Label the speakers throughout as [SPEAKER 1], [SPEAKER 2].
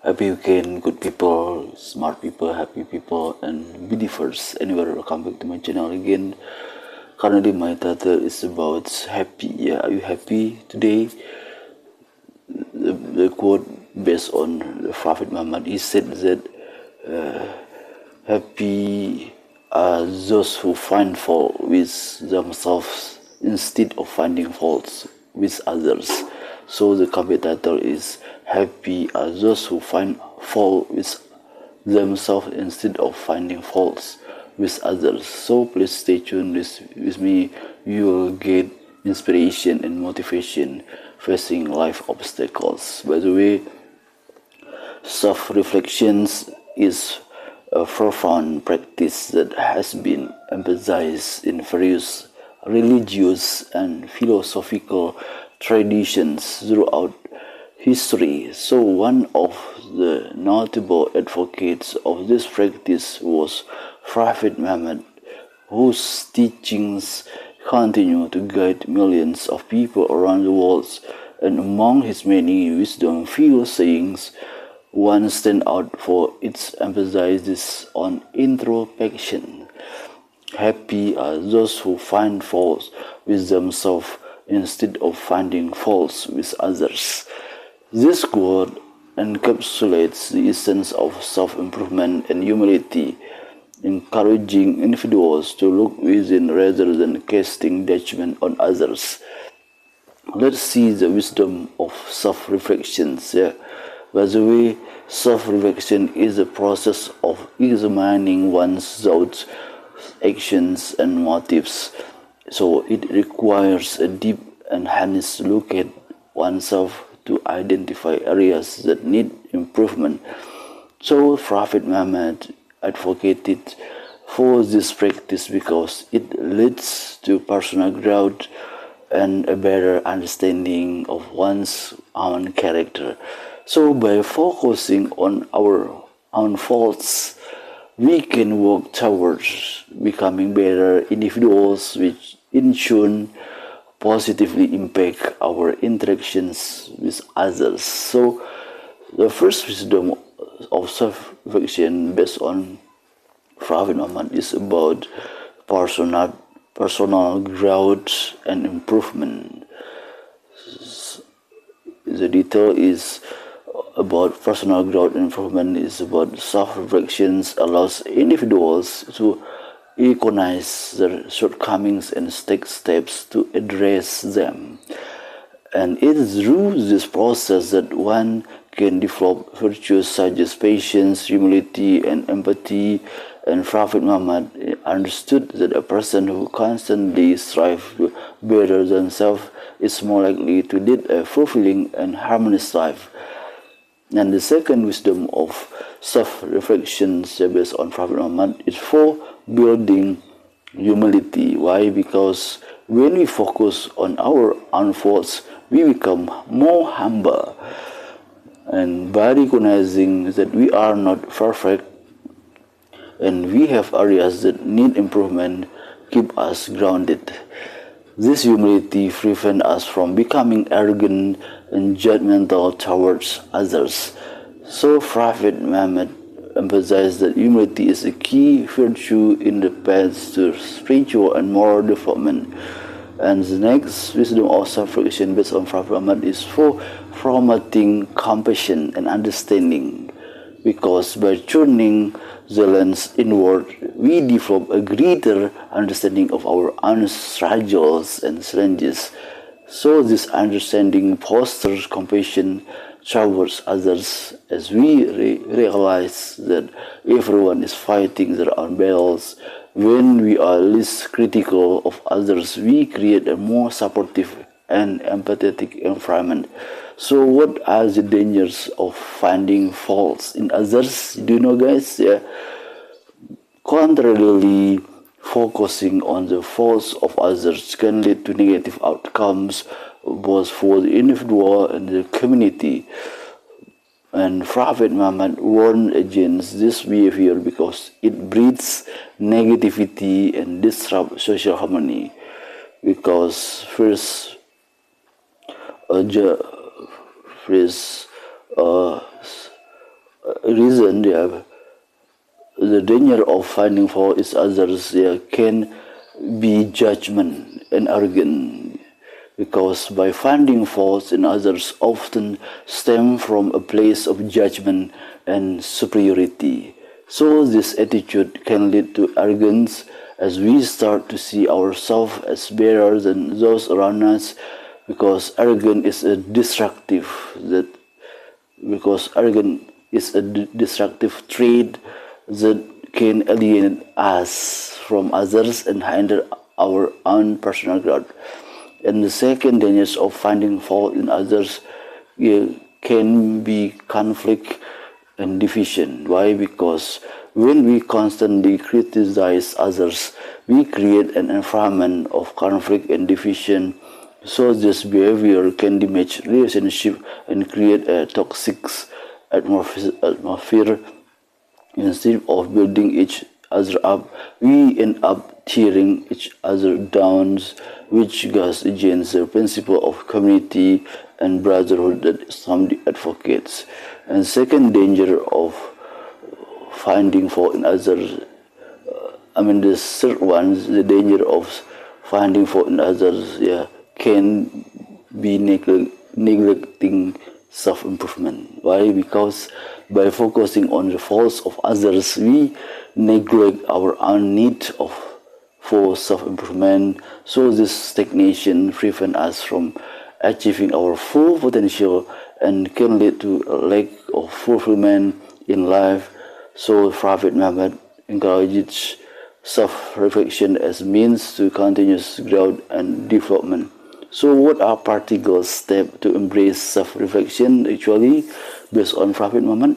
[SPEAKER 1] Happy weekend, good people, smart people, happy people, and believers. Anywhere, welcome back to my channel again. Currently, my title is about happy. Yeah, are you happy today? The quote based on the Prophet Muhammad, he said that happy are those who find fault with themselves instead of finding faults with others. So the complete title is happy are those who find fault with themselves instead of finding faults with others. So please stay tuned with me. You will get inspiration and motivation facing life obstacles. By the way, self-reflections is a profound practice that has been emphasized in various religious and philosophical traditions throughout history. So one of the notable advocates of this practice was Prophet Muhammad, whose teachings continue to guide millions of people around the world. And among his many wisdom-filled sayings, one stands out for its emphasis on introspection. Happy are those who find faults with themselves instead of finding faults with others. This quote encapsulates the essence of self-improvement and humility, encouraging individuals to look within rather than casting judgment on others. Let's see the wisdom of self-reflections. Yeah. By the way, self-reflection is the process of examining one's thoughts, actions, and motives. So it requires a deep and honest look at oneself to identify areas that need improvement. So Prophet Muhammad advocated for this practice because it leads to personal growth and a better understanding of one's own character. So by focusing on our own faults, we can work towards becoming better individuals, which in turn positively impact our interactions with others. So the first wisdom of self-reflection based on Prophet Muhammad is about personal growth and improvement. The detail is about personal growth and improvement is about self-reflections allows individuals to recognize their shortcomings and take steps to address them. And it is through this process that one can develop virtues such as patience, humility, and empathy. And Prophet Muhammad understood that a person who constantly strives to better themselves is more likely to lead a fulfilling and harmonious life. And the second wisdom of self-reflection based on Prophet Muhammad is for building humility. Why? Because when we focus on our own faults, we become more humble. And by recognizing that we are not perfect and we have areas that need improvement, keep us grounded. This humility prevents us from becoming arrogant and judgmental towards others. So Prophet Muhammad emphasized that humility is a key virtue in the path to spiritual and moral development. And the next wisdom of self-reflection based on Prophet Muhammad is for promoting compassion and understanding. Because by turning the lens inward, we develop a greater understanding of our own struggles and challenges. So this understanding fosters compassion towards others as we realize that everyone is fighting their own battles. When we are less critical of others, we create a more supportive and empathetic environment. So what are the dangers of finding faults in others? Do you know, guys? Yeah. Contrarily, focusing on the faults of others can lead to negative outcomes both for the individual and the community. And Prophet Muhammad warned against this behavior because it breeds negativity and disrupts social harmony. Because first, uh, reason, the danger of finding fault in others can be judgment and arrogance, because by finding faults in others often stem from a place of judgment and superiority. So this attitude can lead to arrogance as we start to see ourselves as better than those around us, because arrogance is a destructive trait that can alienate us from others and hinder our own personal growth. And the second danger of finding fault in others can be conflict and division. Why? Because when we constantly criticize others, we create an environment of conflict and division. So this behavior can damage relationship and create a toxic atmosphere. Instead of building each other up, we end up tearing each other down, which goes against the principle of community and brotherhood that some advocates. And second danger of finding fault in others, the third one, the danger of finding fault in others, can be neglecting self-improvement. Why? Because by focusing on the faults of others, we neglect our own need for self-improvement. So this stagnation prevents us from achieving our full potential and can lead to a lack of fulfillment in life. So Prophet Muhammad encourages self-reflection as means to continuous growth and development. So what are practical steps to embrace self-reflection actually based on Prophet Muhammad?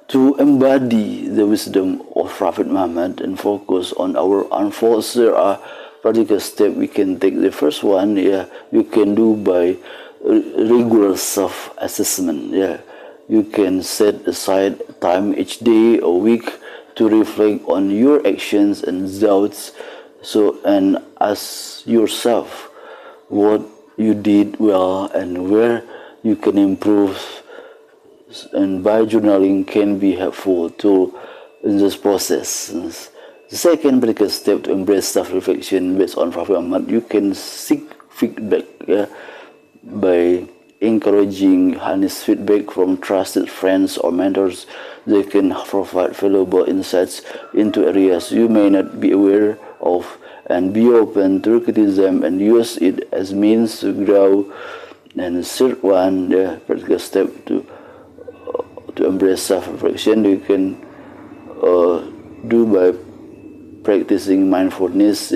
[SPEAKER 1] To embody the wisdom of Prophet Muhammad and focus on our own faults, there are practical steps we can take. The first one, you can do by regular self-assessment. You can set aside time each day or week to reflect on your actions and thoughts. And ask yourself what you did well and where you can improve. And by journaling can be helpful tool in this process. The second practical step to embrace self-reflection based on Prophet Muhammad, you can seek feedback by encouraging honest feedback from trusted friends or mentors. They can provide valuable insights into areas you may not be aware of, and be open to criticism and use it as means to grow. And the third one, the practical step to embrace self-reflection, you can do by practicing mindfulness.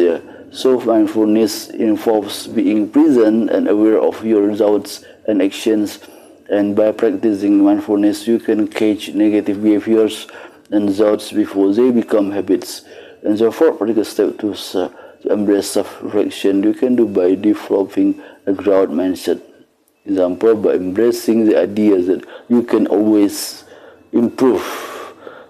[SPEAKER 1] So mindfulness involves being present and aware of your thoughts and actions. And by practicing mindfulness, you can catch negative behaviors and thoughts before they become habits. And the fourth practical step to embrace self-reflection, you can do by developing a growth mindset. Example, by embracing the idea that you can always improve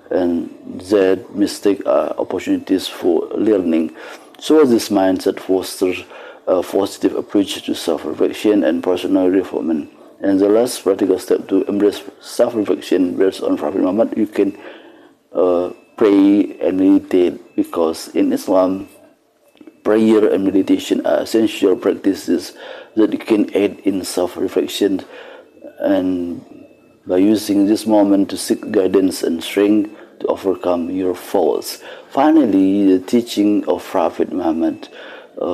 [SPEAKER 1] and that mistakes are opportunities for learning. So this mindset fosters a positive approach to self-reflection and personal development. And the last practical step to embrace self-reflection based on Prophet Muhammad, you can pray and meditate, because in Islam, prayer and meditation are essential practices that can aid in self-reflection, and by using this moment to seek guidance and strength to overcome your faults. Finally, the teaching of Prophet Muhammad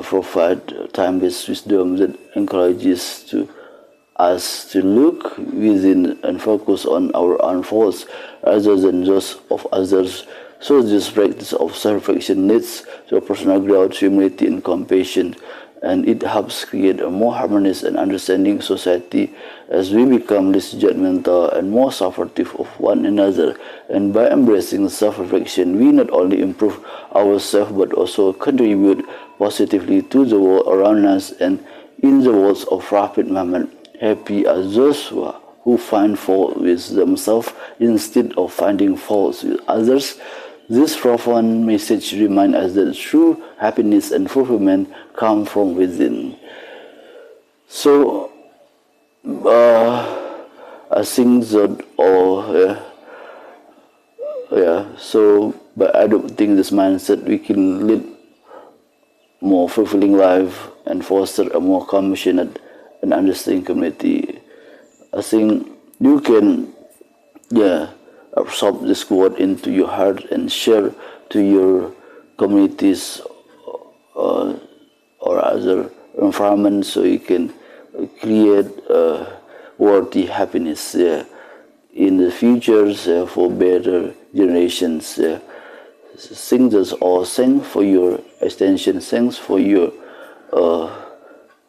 [SPEAKER 1] provide time-based wisdom that encourages us to look within and focus on our own faults rather than those of others. So this practice of self-reflection leads to personal growth, humility, and compassion, and it helps create a more harmonious and understanding society as we become less judgmental and more supportive of one another. And by embracing self-reflection, we not only improve ourselves but also contribute positively to the world around us. And in the words of Prophet Muhammad, happy are those who find fault with themselves instead of finding faults with others. This profound message reminds us that true happiness and fulfillment come from within. So, I think that all. So, but I don't think this mindset we can lead more fulfilling life and foster a more compassionate and understanding community. I think you can, absorb this quote into your heart and share to your communities or other environment, so you can create worthy happiness in the future for better generations. Thank this all. Thanks for your extension. Thanks for your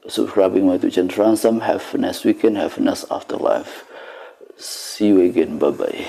[SPEAKER 1] subscribing my YouTube channel. Have a nice weekend. Have a nice afterlife. See you again. Bye bye.